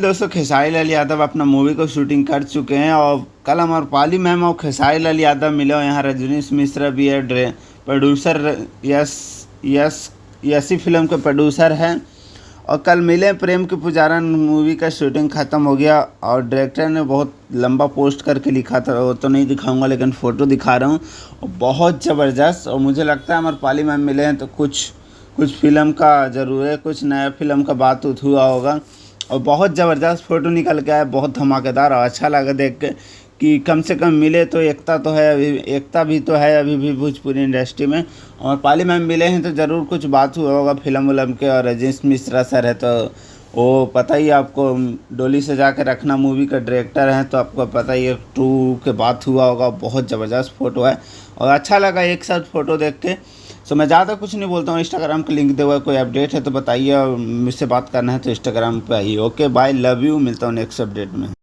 दोस्तों, खेसारी लाल यादव अपना मूवी को शूटिंग कर चुके हैं और कल अमरपाली मैम और खेसारी लाल यादव मिले और यहाँ रजनीश मिश्रा भी है, प्रोड्यूसर यस यस यसी फिल्म के प्रोड्यूसर हैं। और कल मिले। प्रेम की पुजारा मूवी का शूटिंग ख़त्म हो गया और डायरेक्टर ने बहुत लंबा पोस्ट करके लिखा था, वो तो नहीं दिखाऊंगा लेकिन फ़ोटो दिखा रहा हूँ। और बहुत ज़बरदस्त, और मुझे लगता है अमरपाली मैम मिले हैं तो कुछ फिल्म का ज़रूर है, कुछ नया फिल्म का बात हुआ होगा। और बहुत ज़बरदस्त फ़ोटो निकल के आया, बहुत धमाकेदार और अच्छा लगा देख के कि कम से कम मिले तो एकता तो है, अभी एकता भी तो है अभी भी भोजपुरी इंडस्ट्री में। और पाली मैम मिले हैं तो ज़रूर कुछ बात हुआ होगा फिल्म उलम के। और रजनीश मिश्रा सर है तो वो पता ही आपको, डोली सजा के रखना मूवी का डायरेक्टर हैं तो आपको पता ही है 2 के बात हुआ होगा। बहुत ज़बरदस्त फ़ोटो है और अच्छा लगा एक साथ फ़ोटो देख के। सो मैं ज़्यादा कुछ नहीं बोलता हूँ, इंस्टाग्राम का लिंक दे हुआ है, कोई अपडेट है तो बताइए और मुझसे बात करना है तो इंस्टाग्राम पे आइए। ओके बाय, लव यू, मिलता हूँ नेक्स्ट अपडेट में।